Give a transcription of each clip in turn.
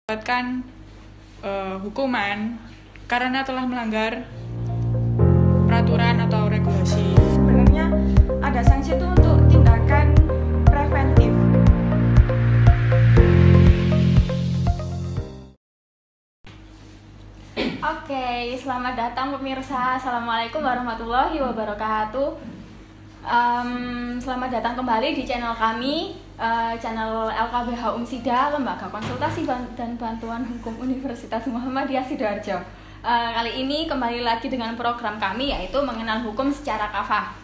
mendapatkan hukuman karena telah melanggar peraturan atau regulasi. Sebenarnya ada sanksi itu untuk tindakan preventif. Oke, selamat datang pemirsa. Assalamualaikum warahmatullahi wabarakatuh. Selamat datang kembali di channel kami, channel LKBH Umsida, Lembaga Konsultasi dan Bantuan Hukum Universitas Muhammadiyah Sidoarjo. Kali ini kembali lagi dengan program kami, yaitu mengenal hukum secara kafah.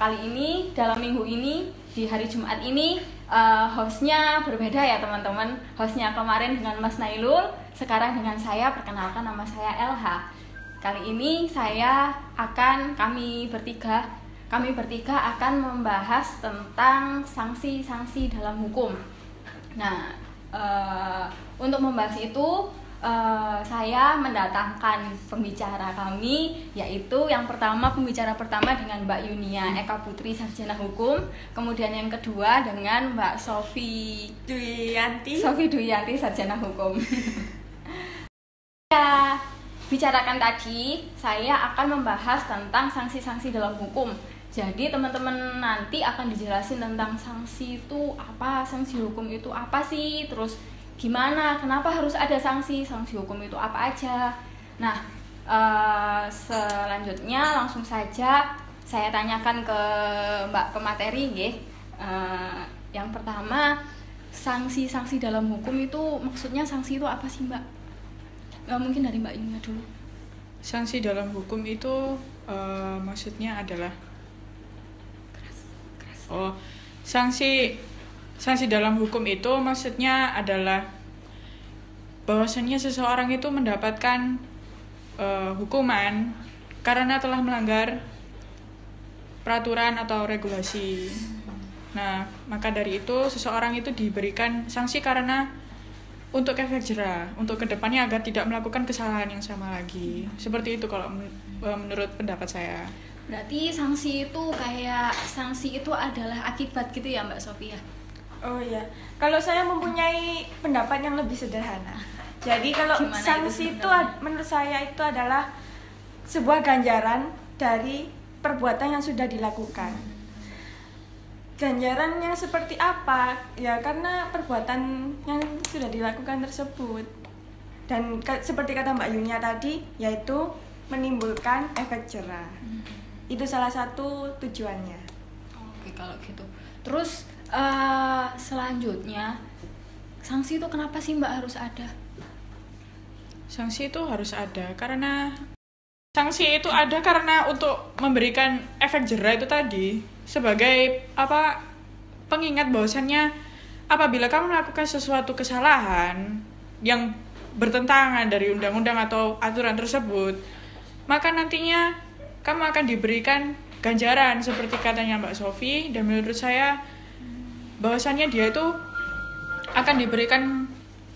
Kali ini, dalam minggu ini, di hari Jumat ini, hostnya berbeda ya teman-teman. Hostnya kemarin dengan Mas Nailul, sekarang dengan saya. Perkenalkan, nama saya LH. Kali ini kami bertiga akan membahas tentang sanksi-sanksi dalam hukum. Nah, untuk membahas itu saya mendatangkan pembicara kami, yaitu yang pertama, pembicara pertama dengan Mbak Yunia Eka Putri, Sarjana Hukum. Kemudian yang kedua dengan Mbak Sofi Duyanti, Sarjana Hukum. Ya, bicarakan tadi, saya akan membahas tentang sanksi-sanksi dalam hukum. Jadi teman-teman nanti akan dijelasin tentang sanksi itu apa, sanksi hukum itu apa sih, terus gimana, kenapa harus ada sanksi hukum itu apa aja. Nah, selanjutnya langsung saja saya tanyakan ke Mbak pemateri, nggih. Yang pertama, sanksi dalam hukum itu maksudnya sanksi itu apa sih, Mbak? Mungkin dari Mbak Yunia dulu. Sanksi dalam hukum itu maksudnya adalah sanksi dalam hukum itu maksudnya adalah bahwasannya seseorang itu mendapatkan hukuman karena telah melanggar peraturan atau regulasi. Nah, maka dari itu seseorang itu diberikan sanksi karena untuk efek jera, untuk kedepannya agar tidak melakukan kesalahan yang sama lagi. Seperti itu kalau menurut pendapat saya. Berarti sanksi itu adalah akibat gitu ya, Mbak Sofia? Oh iya, kalau saya mempunyai pendapat yang lebih sederhana. Jadi kalau Gimana sanksi itu menurut saya itu adalah sebuah ganjaran dari perbuatan yang sudah dilakukan. Ganjaran yang seperti apa? Ya karena perbuatan yang sudah dilakukan tersebut. Dan seperti kata Mbak Yunia tadi, yaitu menimbulkan efek jera. Itu salah satu tujuannya. Oke, kalau gitu. Terus selanjutnya, sanksi itu kenapa sih Mbak harus ada? Sanksi itu harus ada karena untuk memberikan efek jera itu tadi, sebagai pengingat bahwasannya apabila kamu melakukan sesuatu kesalahan yang bertentangan dari undang-undang atau aturan tersebut, maka nantinya kamu akan diberikan ganjaran seperti katanya Mbak Sofi. Dan menurut saya bahwasannya dia itu akan diberikan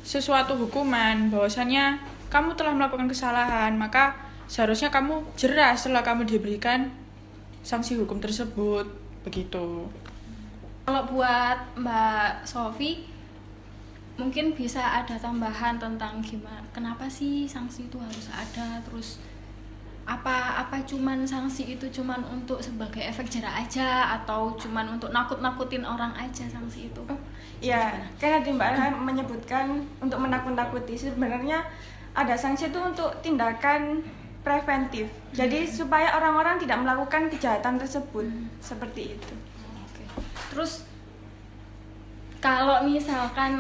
sesuatu hukuman, bahwasannya kamu telah melakukan kesalahan, maka seharusnya kamu jera setelah kamu diberikan sanksi hukum tersebut, begitu. Kalau buat Mbak Sofi, mungkin bisa ada tambahan tentang gimana, kenapa sih sanksi itu harus ada, terus apa cuman sanksi itu cuman untuk sebagai efek jera aja atau cuman untuk nakut-nakutin orang aja sanksi itu? Ya, karena tadi Mbak Ilham menyebutkan untuk menakut-nakuti. Sebenarnya ada sanksi itu untuk tindakan preventif. Jadi supaya orang-orang tidak melakukan kejahatan tersebut. Seperti itu. Oke. Terus kalau misalkan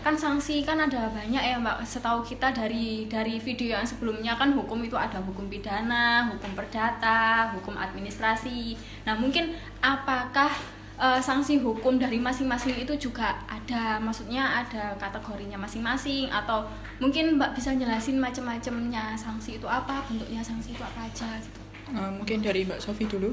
kan sanksi kan ada banyak ya Mbak. Setahu kita dari video yang sebelumnya kan hukum itu ada hukum pidana, hukum perdata, hukum administrasi. Nah, mungkin apakah sanksi hukum dari masing-masing itu juga ada, maksudnya ada kategorinya masing-masing, atau mungkin Mbak bisa jelasin macam-macamnya sanksi itu apa, bentuknya sanksi itu apa aja gitu? Mungkin dari Mbak Sofi dulu.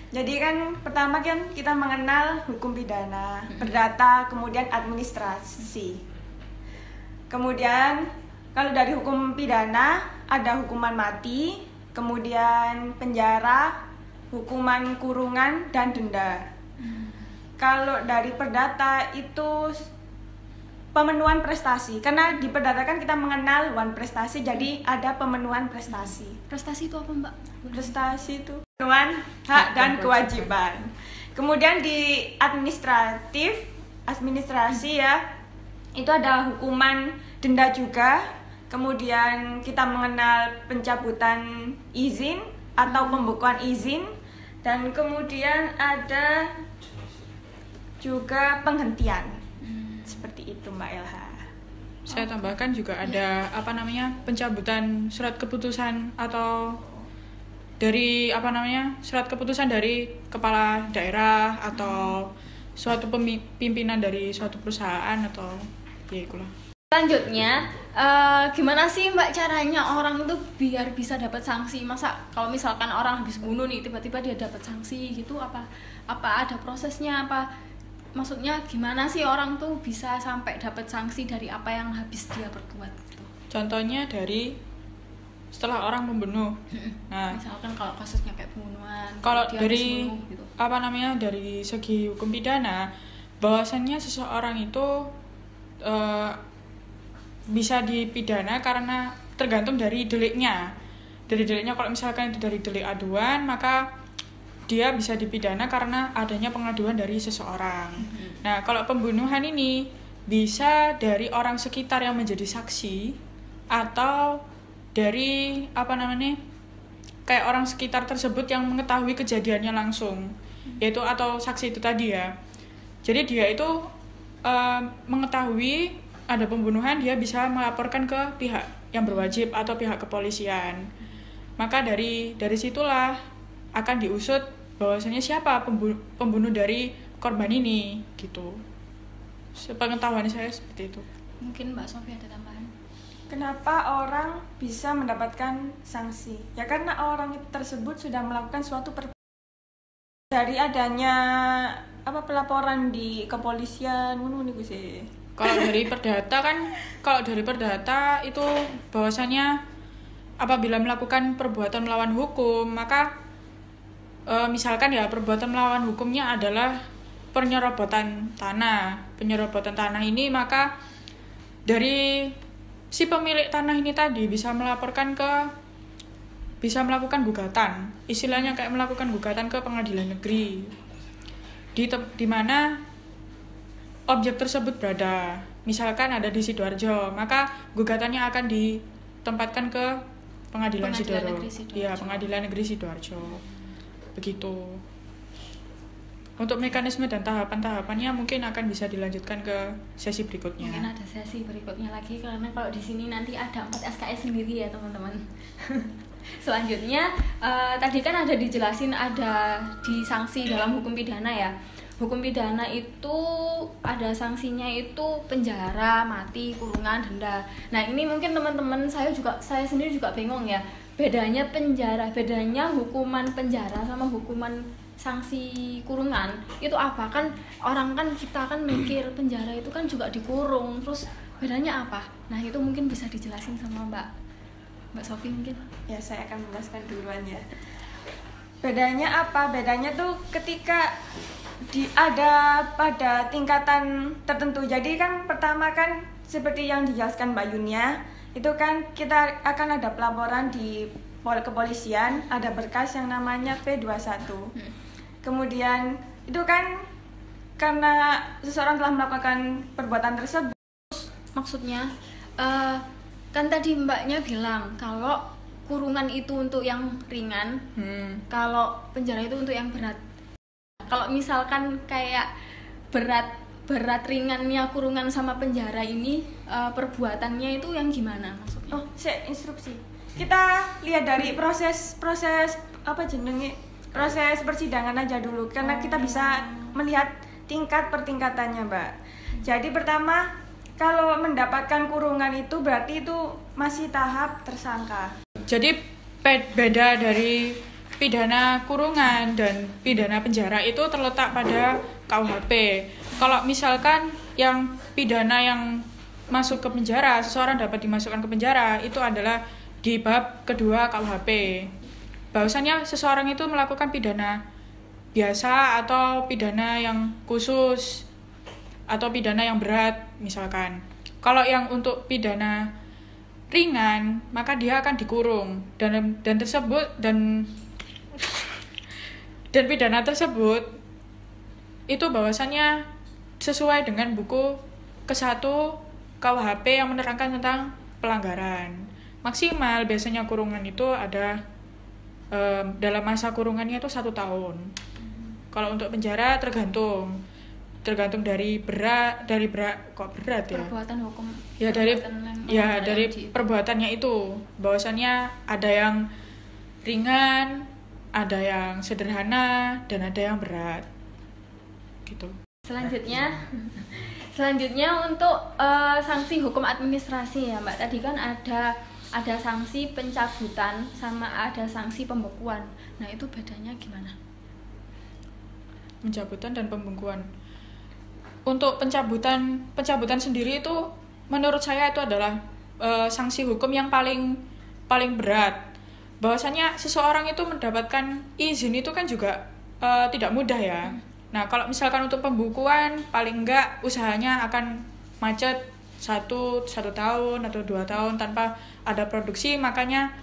Jadi kan pertama kan kita mengenal hukum pidana, perdata, kemudian administrasi. Kemudian kalau dari hukum pidana ada hukuman mati, kemudian penjara, hukuman kurungan, dan denda. kalau dari perdata itu pemenuhan prestasi, karena di perdata kan kita mengenal one prestasi, jadi ada pemenuhan prestasi. Prestasi itu apa, Mbak? Prestasi itu pemenuhan hak dan kewajiban. Kemudian di administrasi ya, itu ada hukuman denda juga. Kemudian kita mengenal pencabutan izin atau pembekuan izin, dan kemudian ada juga penghentian. Seperti itu Mbak Elha. Saya tambahkan juga ada pencabutan surat keputusan atau dari surat keputusan dari kepala daerah atau suatu pimpinan dari suatu perusahaan atau ya itulah. Selanjutnya, gimana sih Mbak caranya orang itu biar bisa dapat sanksi? Masa kalau misalkan orang habis bunuh nih tiba-tiba dia dapat sanksi gitu, apa ada prosesnya, apa maksudnya gimana sih orang tuh bisa sampai dapat sanksi dari apa yang habis dia perbuat gitu? Contohnya dari setelah orang membunuh. Nah, misalkan kalau kasusnya kayak pembunuhan, kalau dia dari habis bunuh, gitu. dari segi hukum pidana, bahwasannya seseorang itu bisa dipidana karena tergantung dari deliknya. Dari deliknya, kalau misalkan itu dari delik aduan, maka dia bisa dipidana karena adanya pengaduan dari seseorang. Nah, kalau pembunuhan ini bisa dari orang sekitar yang menjadi saksi atau dari kayak orang sekitar tersebut yang mengetahui kejadiannya langsung, yaitu atau saksi itu tadi ya. Jadi dia itu mengetahui ada pembunuhan, dia bisa melaporkan ke pihak yang berwajib atau pihak kepolisian. Maka dari situlah akan diusut bahwasanya siapa pembunuh dari korban ini gitu. Sepengetahuan saya seperti itu. Mungkin Mbak Sofi ada tambahan. Kenapa orang bisa mendapatkan sanksi? Ya karena orang tersebut sudah melakukan suatu dari adanya pelaporan di kepolisian nih sih. Kalau dari perdata itu bahwasanya apabila melakukan perbuatan melawan hukum, maka misalkan ya perbuatan melawan hukumnya adalah penyerobotan tanah. Penyerobotan tanah ini, maka dari si pemilik tanah ini tadi bisa melakukan gugatan. Istilahnya kayak melakukan gugatan ke pengadilan negeri. Di mana objek tersebut berada. Misalkan ada di Sidoarjo, maka gugatannya akan ditempatkan ke Pengadilan Sidoarjo. Iya, Pengadilan Negeri Sidoarjo. Begitu. Untuk mekanisme dan tahapan-tahapannya mungkin akan bisa dilanjutkan ke sesi berikutnya. Mungkin ada sesi berikutnya lagi, karena kalau di sini nanti ada 4 SKS sendiri ya teman-teman. Selanjutnya tadi kan ada dijelasin ada di sanksi dalam hukum pidana ya. Hukum pidana itu ada sanksinya itu penjara, mati, kurungan, denda. Nah ini mungkin teman-teman saya sendiri juga bingung ya, bedanya hukuman penjara sama hukuman sanksi kurungan itu apa? Kan kita kan mikir penjara itu kan juga dikurung, terus bedanya apa? Nah itu mungkin bisa dijelasin sama Mbak Sofi mungkin. Ya saya akan menjelaskan duluan ya. Bedanya apa? Bedanya tuh ketika ada pada tingkatan tertentu. Jadi kan pertama kan seperti yang dijelaskan Mbak Yunia, itu kan kita akan ada pelaporan di kepolisian, ada berkas yang namanya P21. Kemudian itu kan karena seseorang telah melakukan perbuatan tersebut. Maksudnya kan tadi mbaknya bilang kalau kurungan itu untuk yang ringan, kalau penjara itu untuk yang berat. Kalau misalkan kayak berat ringannya kurungan sama penjara ini, perbuatannya itu yang gimana maksudnya? Oh, saya instruksi. Kita lihat dari proses persidangan aja dulu, karena kita bisa melihat tingkat pertingkatannya, Mbak. Jadi pertama, kalau mendapatkan kurungan itu berarti itu masih tahap tersangka. Jadi beda dari pidana kurungan dan pidana penjara itu terletak pada KUHP. Kalau misalkan yang pidana yang masuk ke penjara, seseorang dapat dimasukkan ke penjara, itu adalah di bab kedua KUHP. Bahwasanya seseorang itu melakukan pidana biasa atau pidana yang khusus atau pidana yang berat misalkan. Kalau yang untuk pidana ringan, maka dia akan dikurung dan pidana tersebut itu bahwasannya sesuai dengan buku ke-1 KUHP yang menerangkan tentang pelanggaran. Maksimal biasanya kurungan itu ada dalam masa kurungannya itu 1 tahun. Kalau untuk penjara tergantung dari berat kok berat ya. Perbuatan hukum. Ya dari perbuatannya itu. Bahwasannya ada yang ringan, ada yang sederhana, dan ada yang berat. Gitu. Selanjutnya untuk sanksi hukum administrasi ya Mbak. Tadi kan ada sanksi pencabutan sama ada sanksi pembekuan. Nah, itu bedanya gimana? Pencabutan dan pembekuan. Untuk pencabutan sendiri itu menurut saya itu adalah sanksi hukum yang paling berat. Bahwasanya seseorang itu mendapatkan izin itu kan juga tidak mudah ya. Nah, kalau misalkan untuk pembekuan paling enggak usahanya akan macet 1 tahun atau 2 tahun tanpa ada produksi, makanya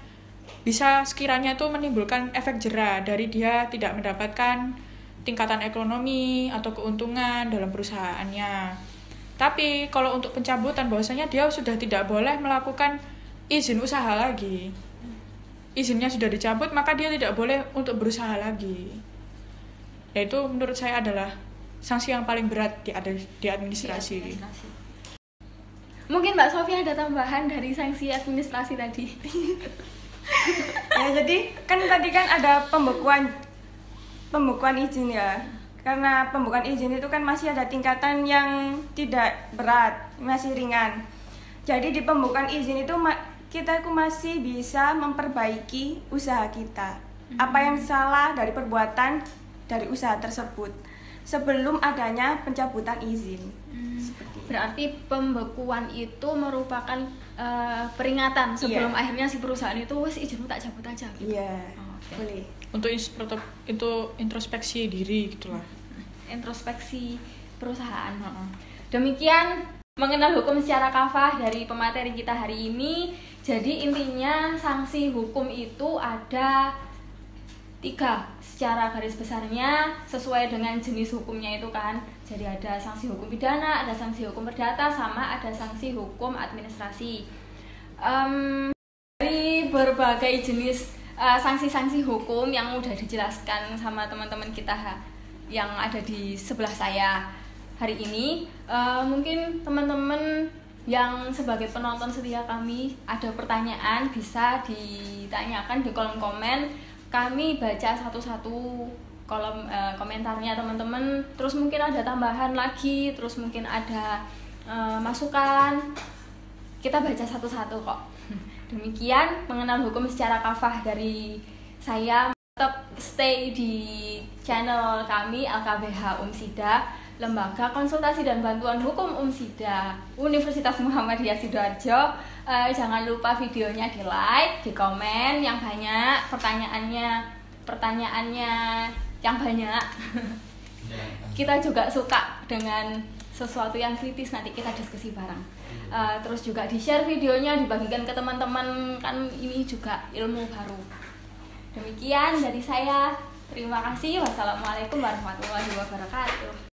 bisa sekiranya itu menimbulkan efek jera dari dia tidak mendapatkan tingkatan ekonomi atau keuntungan dalam perusahaannya. Tapi kalau untuk pencabutan bahwasanya dia sudah tidak boleh melakukan izin usaha lagi. Izinnya sudah dicabut, maka dia tidak boleh untuk berusaha lagi. Yaitu menurut saya adalah sanksi yang paling berat di administrasi. Mungkin Mbak Sofia ada tambahan dari sanksi administrasi tadi. Ya, jadi kan tadi kan ada pembekuan izin ya. Karena pembekuan izin itu kan masih ada tingkatan yang tidak berat, masih ringan. Jadi di pembekuan izin itu kita masih bisa memperbaiki usaha kita. Apa yang salah dari perbuatan dari usaha tersebut sebelum adanya pencabutan izin. Berarti pembekuan itu merupakan peringatan sebelum akhirnya si perusahaan itu wes izin tak cabut aja gitu. Iya. Boleh. Untuk introspeksi diri gitulah. Introspeksi perusahaan. Demikian mengenal hukum secara kafah dari pemateri kita hari ini. Jadi intinya sanksi hukum itu ada 3 secara garis besarnya sesuai dengan jenis hukumnya itu kan. Jadi ada sanksi hukum pidana, ada sanksi hukum perdata, sama ada sanksi hukum administrasi. Dari berbagai jenis sanksi-sanksi hukum yang udah dijelaskan sama teman-teman kita yang ada di sebelah saya hari ini, mungkin teman-teman yang sebagai penonton setia kami ada pertanyaan bisa ditanyakan di kolom komen. Kami baca satu-satu kolom komentarnya teman-teman. Terus mungkin ada tambahan lagi, terus mungkin ada masukan. Kita baca satu-satu kok. Demikian mengenal hukum secara kafah dari saya. Tetap stay di channel kami LKBH Umsida, Lembaga Konsultasi dan Bantuan Hukum Umsida Universitas Muhammadiyah Sidoarjo. Jangan lupa videonya di like, di komen yang banyak, pertanyaannya yang banyak. Kita juga suka dengan sesuatu yang kritis, nanti kita diskusi bareng. Terus juga di share videonya, dibagikan ke teman-teman, kan ini juga ilmu baru. Demikian dari saya, terima kasih. Wassalamualaikum warahmatullahi wabarakatuh.